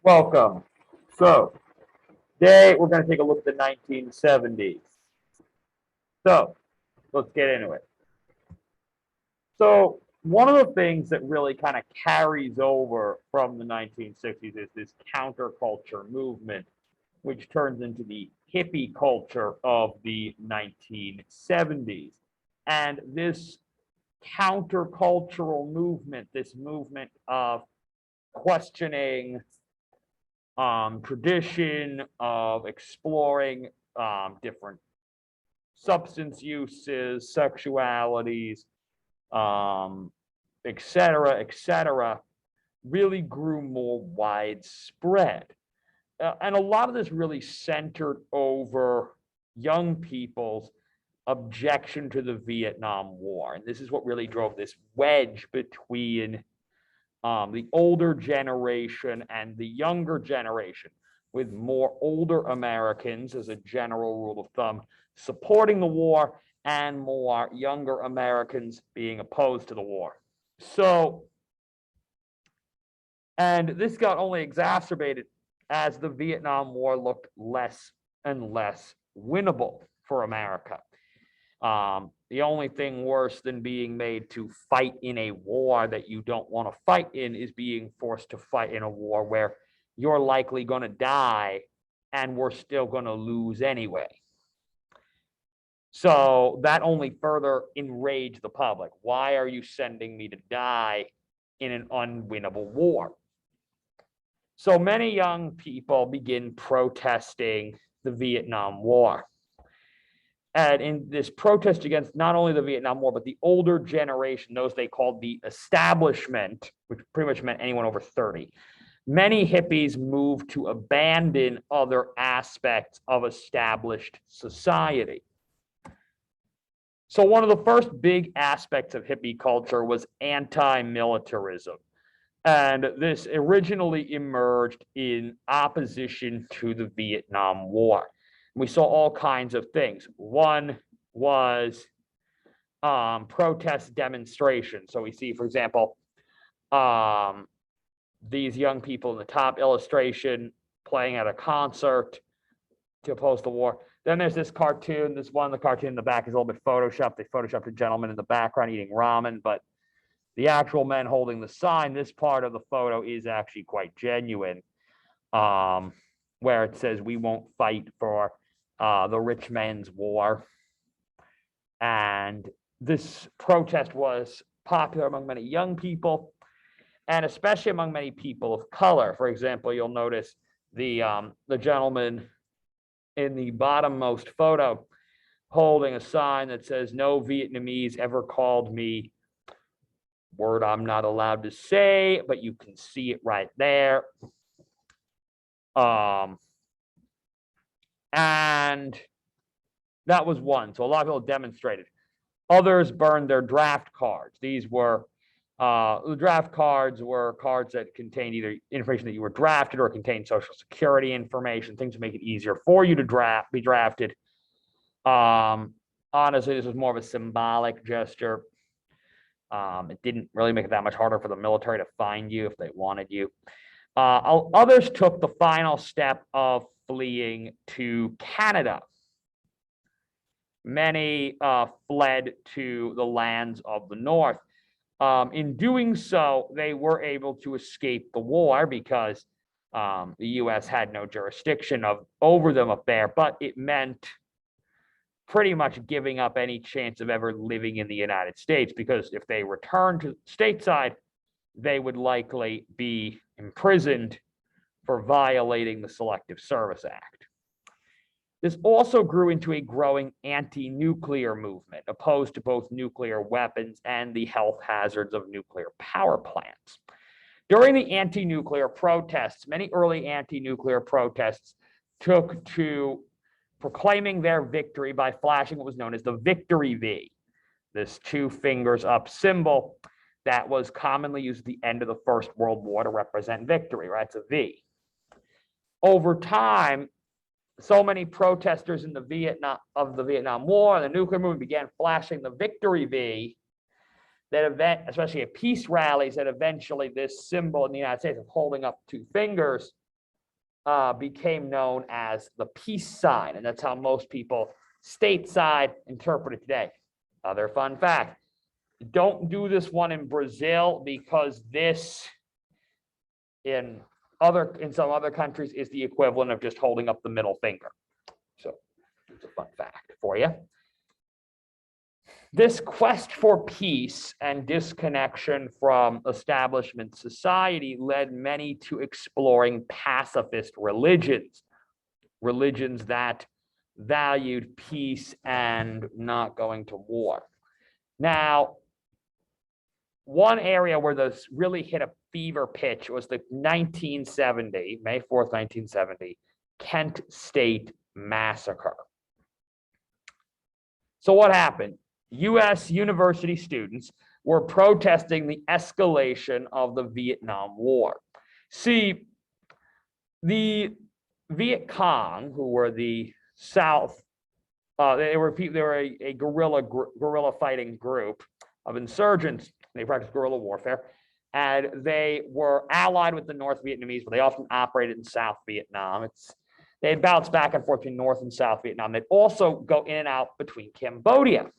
Welcome. So, today we're going to take a look at the 1970s. So, let's get into it. So, one of the things that really kind of carries over from the 1960s is this counterculture movement, which turns into the hippie culture of the 1970s. And this countercultural movement, this movement of questioning tradition, of exploring different substance uses, sexualities, et cetera, really grew more widespread. And a lot of this really centered over young people's objection to the Vietnam War. And this is what really drove this wedge between the older generation and the younger generation, with more older Americans, as a general rule of thumb, supporting the war and more younger Americans being opposed to the war. So, and this got only exacerbated as the Vietnam War looked less and less winnable for America. The only thing worse than being made to fight in a war that you don't want to fight in is being forced to fight in a war where you're likely going to die and we're still going to lose anyway. So that only further enraged the public. Why are you sending me to die in an unwinnable war? So many young people begin protesting the Vietnam War. And in this protest against not only the Vietnam War, but the older generation, those they called the establishment, which pretty much meant anyone over 30, many hippies moved to abandon other aspects of established society. So one of the first big aspects of hippie culture was anti-militarism. And this originally emerged in opposition to the Vietnam War. We saw all kinds of things. One was protest demonstrations. So we see, for example, these young people in the top illustration playing at a concert to oppose the war. Then there's this cartoon. The cartoon in the back is a little bit photoshopped. They photoshopped a gentleman in the background eating ramen, but the actual men holding the sign, this part of the photo is actually quite genuine, where it says, "We won't fight for the rich man's war." And this protest was popular among many young people, and especially among many people of color. For example, you'll notice the gentleman in the bottommost photo holding a sign that says, "No Vietnamese ever called me," word I'm not allowed to say, but you can see it right there. And that was one. So a lot of people demonstrated. Others burned their draft cards. These were the draft cards were cards that contained either information that you were drafted or contained Social Security information, things to make it easier for you to be drafted. Honestly, this was more of a symbolic gesture. It didn't really make it that much harder for the military to find you if they wanted you. Others took the final step of fleeing to Canada. Many fled to the lands of the North. In doing so, they were able to escape the war because the U.S. had no jurisdiction over them up there, but it meant pretty much giving up any chance of ever living in the United States, because if they returned to stateside, they would likely be imprisoned for violating the Selective Service Act. This also grew into a growing anti-nuclear movement, opposed to both nuclear weapons and the health hazards of nuclear power plants. During the anti-nuclear protests, many early anti-nuclear protests took to proclaiming their victory by flashing what was known as the Victory V, this two fingers up symbol that was commonly used at the end of the First World War to represent victory, right? It's a V. Over time, so many protesters in the Vietnam War and the nuclear movement began flashing the Victory V that especially at peace rallies, that eventually this symbol in the United States of holding up two fingers became known as the peace sign, and that's how most people stateside interpret it today. Other fun fact, don't do this one in Brazil because this in some other countries is the equivalent of just holding up the middle finger. So it's a fun fact for you. This quest for peace and disconnection from establishment society led many to exploring pacifist religions, religions that valued peace and not going to war. Now, one area where this really hit a fever pitch was the 1970, May 4th, 1970, Kent State Massacre. So what happened? U.S. university students were protesting the escalation of the Vietnam War. See, the Viet Cong, who were the South, they were a guerrilla fighting group of insurgents. They practiced guerrilla warfare, and they were allied with the North Vietnamese, but they often operated in South Vietnam. They'd bounce back and forth between North and South Vietnam. They'd also go in and out between Cambodia.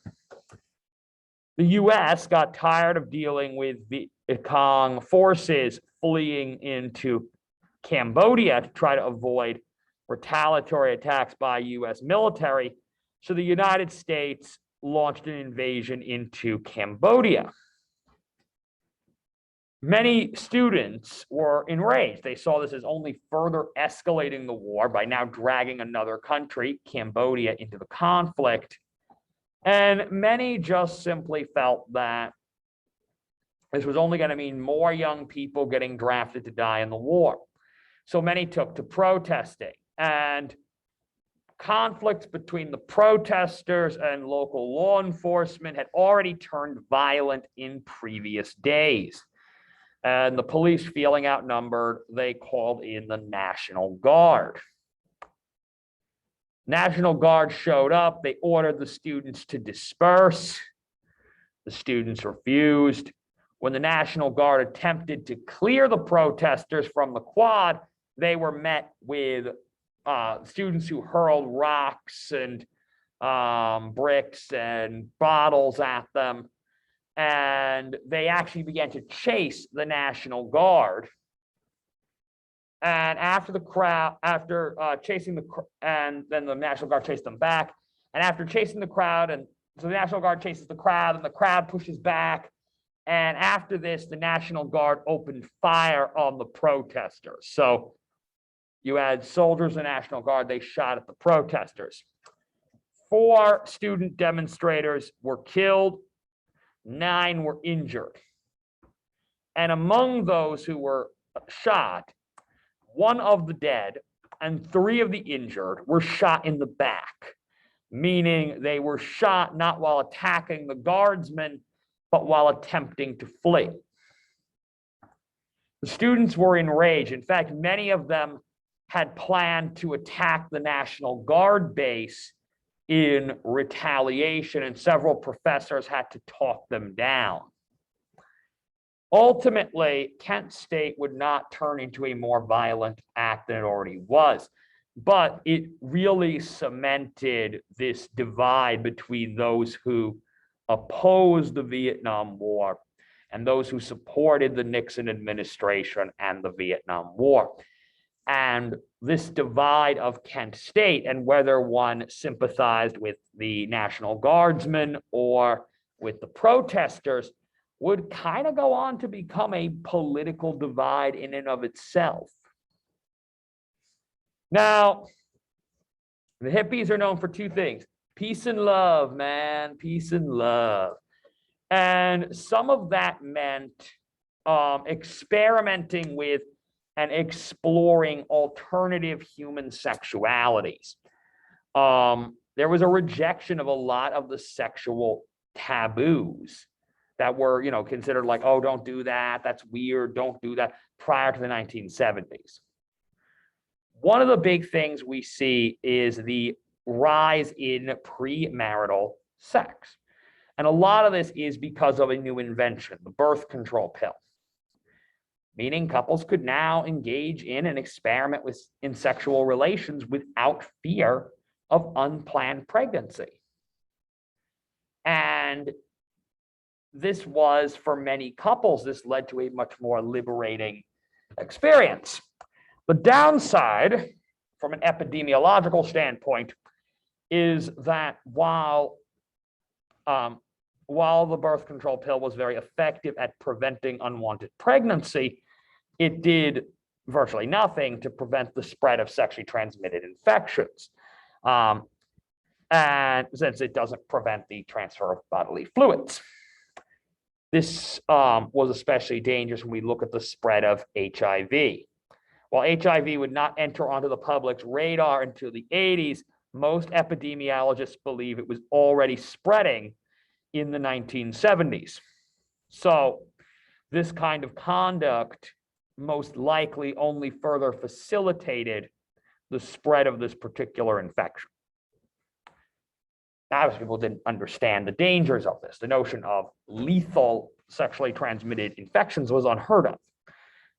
The U.S. got tired of dealing with Viet Cong forces fleeing into Cambodia to try to avoid retaliatory attacks by U.S. military. So the United States launched an invasion into Cambodia. Many students were enraged. They saw this as only further escalating the war by now dragging another country, Cambodia, into the conflict. And many just simply felt that this was only going to mean more young people getting drafted to die in the war. So many took to protesting, and conflicts between the protesters and local law enforcement had already turned violent in previous days. And the police, feeling outnumbered, they called in the National Guard. National Guard showed up. They ordered the students to disperse. The students refused. When the National Guard attempted to clear the protesters from the quad, they were met with students who hurled rocks and bricks and bottles at them. And they actually began to chase the National Guard. And after the crowd, and then the National Guard chased them back. And after chasing the crowd, and so the National Guard chases the crowd, and the crowd pushes back. And after this, the National Guard opened fire on the protesters. So you had soldiers and National Guard, they shot at the protesters. 4 student demonstrators were killed, 9 were injured. And among those who were shot, 1 of the dead and 3 of the injured were shot in the back, meaning they were shot not while attacking the guardsmen, but while attempting to flee. The students were enraged. In fact, many of them had planned to attack the National Guard base in retaliation, and several professors had to talk them down. Ultimately, Kent State would not turn into a more violent act than it already was, but it really cemented this divide between those who opposed the Vietnam War and those who supported the Nixon administration and the Vietnam War. And this divide of Kent State, and whether one sympathized with the National Guardsmen or with the protesters, would kind of go on to become a political divide in and of itself. Now, the hippies are known for 2 things: peace and love, man, peace and love. And some of that meant experimenting with and exploring alternative human sexualities. There was a rejection of a lot of the sexual taboos that were, considered like, oh, don't do that, that's weird, don't do that, prior to the 1970s. One of the big things we see is the rise in premarital sex. And a lot of this is because of a new invention, the birth control pill. meaning couples could now engage in and experiment in sexual relations without fear of unplanned pregnancy. And this was, for many couples, this led to a much more liberating experience. The downside, from an epidemiological standpoint, is that while the birth control pill was very effective at preventing unwanted pregnancy, it did virtually nothing to prevent the spread of sexually transmitted infections. And since it doesn't prevent the transfer of bodily fluids. This was especially dangerous when we look at the spread of HIV. While HIV would not enter onto the public's radar until the 80s, most epidemiologists believe it was already spreading in the 1970s. So this kind of conduct most likely only further facilitated the spread of this particular infection. Now, people didn't understand the dangers of this. The notion of lethal sexually transmitted infections was unheard of.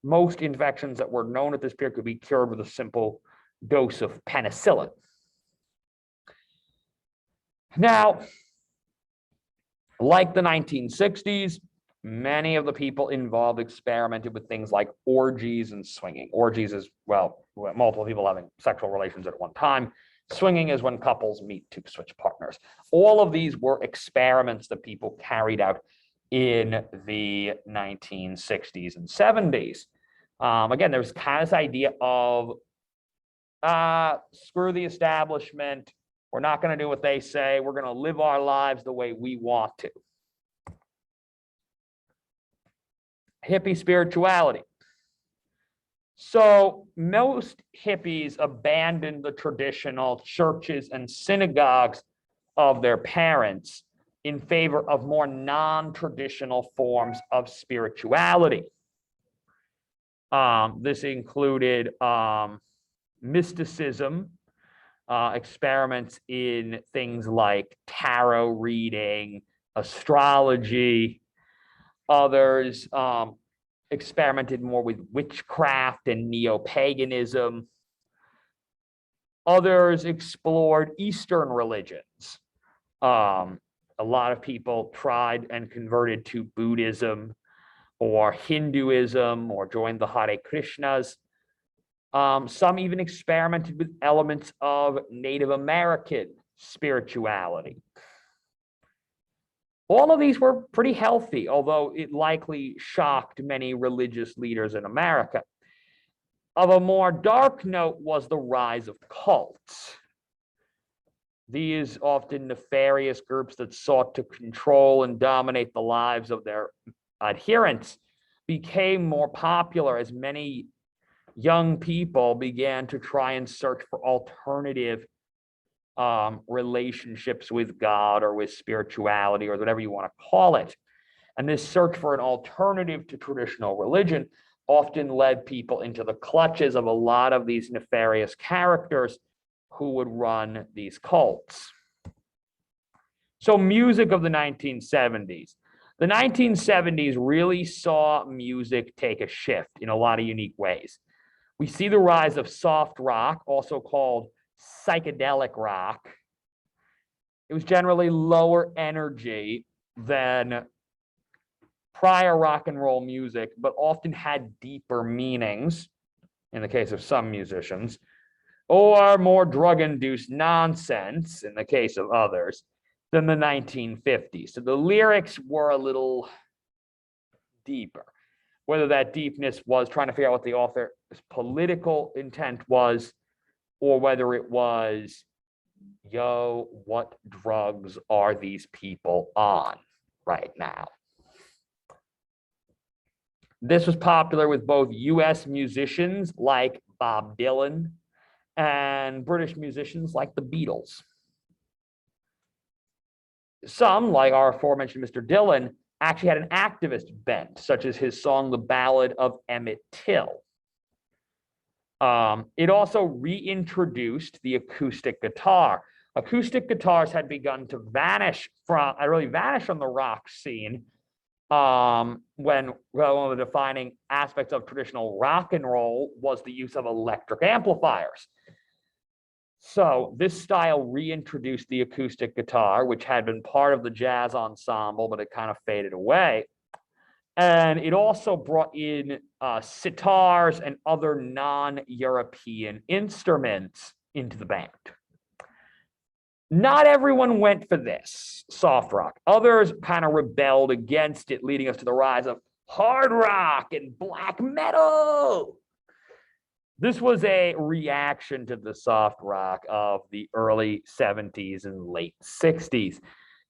Most infections that were known at this period could be cured with a simple dose of penicillin. Now, like the 1960s, many of the people involved experimented with things like orgies and swinging. Orgies is, well, multiple people having sexual relations at one time. Swinging is when couples meet to switch partners. All of these were experiments that people carried out in the 1960s and 70s. Again, there's kind of this idea of screw the establishment. We're not going to do what they say. We're going to live our lives the way we want to. Hippie spirituality. So most hippies abandoned the traditional churches and synagogues of their parents in favor of more non-traditional forms of spirituality. This included mysticism, experiments in things like tarot reading, astrology. Others experimented more with witchcraft and neo-paganism. Others explored Eastern religions. A lot of people tried and converted to Buddhism or Hinduism or joined the Hare Krishnas. Some even experimented with elements of Native American spirituality. All of these were pretty healthy, although it likely shocked many religious leaders in America. Of a more dark note was the rise of cults. These often nefarious groups that sought to control and dominate the lives of their adherents became more popular as many young people began to try and search for alternative relationships with God or with spirituality or whatever you want to call it. And this search for an alternative to traditional religion often led people into the clutches of a lot of these nefarious characters who would run these cults. So music of the 1970s. The 1970s really saw music take a shift in a lot of unique ways. We see the rise of soft rock, also called psychedelic rock. It was generally lower energy than prior rock and roll music, but often had deeper meanings, in the case of some musicians, or more drug-induced nonsense, in the case of others, than the 1950s. So the lyrics were a little deeper. Whether that deepness was trying to figure out what the author's political intent was, or whether it was, yo, what drugs are these people on right now? This was popular with both US musicians like Bob Dylan and British musicians like the Beatles. Some, like our aforementioned Mr. Dylan, actually had an activist bent, such as his song, The Ballad of Emmett Till. It also reintroduced the acoustic guitar. Acoustic guitars had begun to vanish from the rock scene when one of the defining aspects of traditional rock and roll was the use of electric amplifiers. So this style reintroduced the acoustic guitar, which had been part of the jazz ensemble, but it kind of faded away. And it also brought in sitars and other non-European instruments into the band. Not everyone went for this soft rock. Others kind of rebelled against it, leading us to the rise of hard rock and black metal. This was a reaction to the soft rock of the early 70s and late 60s.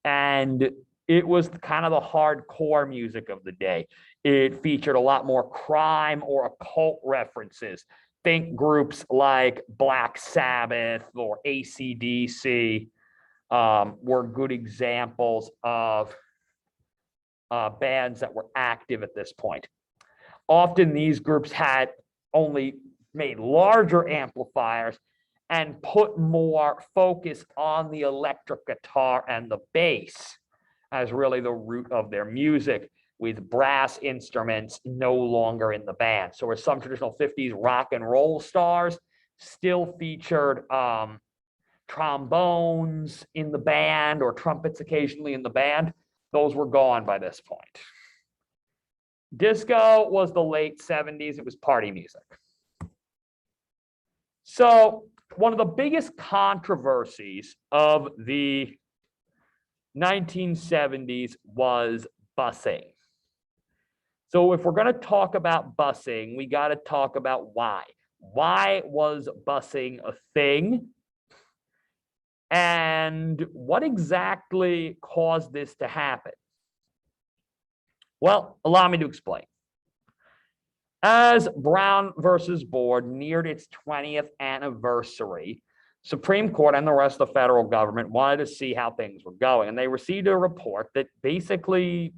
And it was kind of the hardcore music of the day. It featured a lot more crime or occult references. Think groups like Black Sabbath or AC/DC were good examples of bands that were active at this point. Often these groups had only made larger amplifiers and put more focus on the electric guitar and the bass as really the root of their music, with brass instruments no longer in the band. So where some traditional 50s rock and roll stars still featured trombones in the band or trumpets occasionally in the band, those were gone by this point. Disco was the late 70s. It was party music. So one of the biggest controversies of the 1970s was busing. So if we're going to talk about busing, we got to talk about why. Why was busing a thing? And what exactly caused this to happen? Well, allow me to explain. As Brown versus Board neared its 20th anniversary, Supreme Court and the rest of the federal government wanted to see how things were going. And they received a report that basically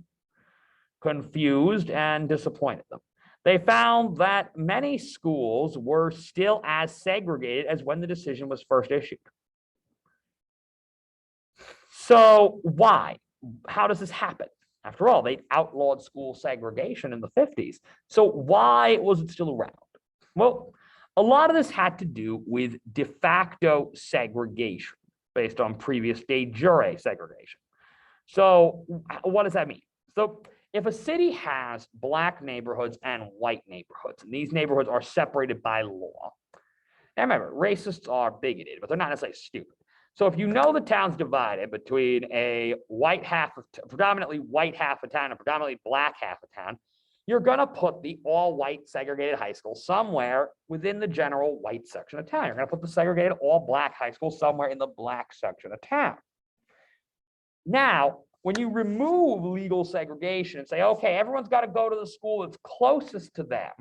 confused and disappointed them. They found that many schools were still as segregated as when the decision was first issued. So why? How does this happen? After all, they outlawed school segregation in the 50s. So why was it still around? Well, a lot of this had to do with de facto segregation based on previous de jure segregation. So what does that mean? So if a city has black neighborhoods and white neighborhoods, and these neighborhoods are separated by law, now remember, racists are bigoted, but they're not necessarily stupid. So if you know the town's divided between a white half of predominantly white half of town and predominantly black half of town, you're going to put the all-white segregated high school somewhere within the general white section of town. You're going to put the segregated all-black high school somewhere in the black section of town. Now, when you remove legal segregation and say, okay, everyone's got to go to the school that's closest to them,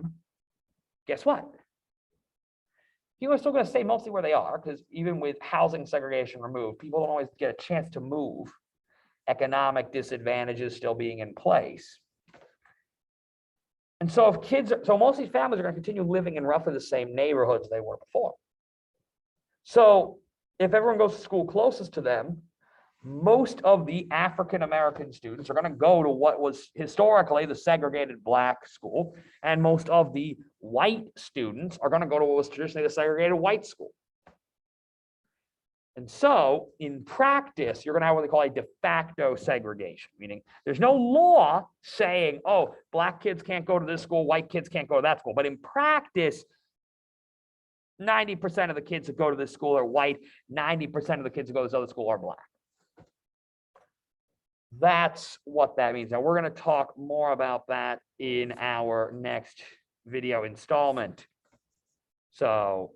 guess what? People are still going to stay mostly where they are, because even with housing segregation removed, people don't always get a chance to move. Economic disadvantages still being in place. And so most of these families are going to continue living in roughly the same neighborhoods they were before. So if everyone goes to school closest to them, most of the African-American students are going to go to what was historically the segregated black school, and most of the white students are going to go to what was traditionally the segregated white school. And so in practice, you're going to have what they call a de facto segregation, meaning there's no law saying, oh, black kids can't go to this school, white kids can't go to that school. But in practice, 90% of the kids that go to this school are white, 90% of the kids that go to this other school are black. That's what that means. Now, we're going to talk more about that in our next video installment. So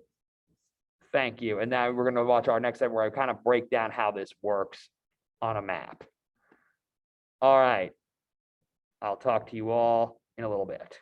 thank you. And now we're going to watch our next time where I kind of break down how this works on a map. All right. I'll talk to you all in a little bit.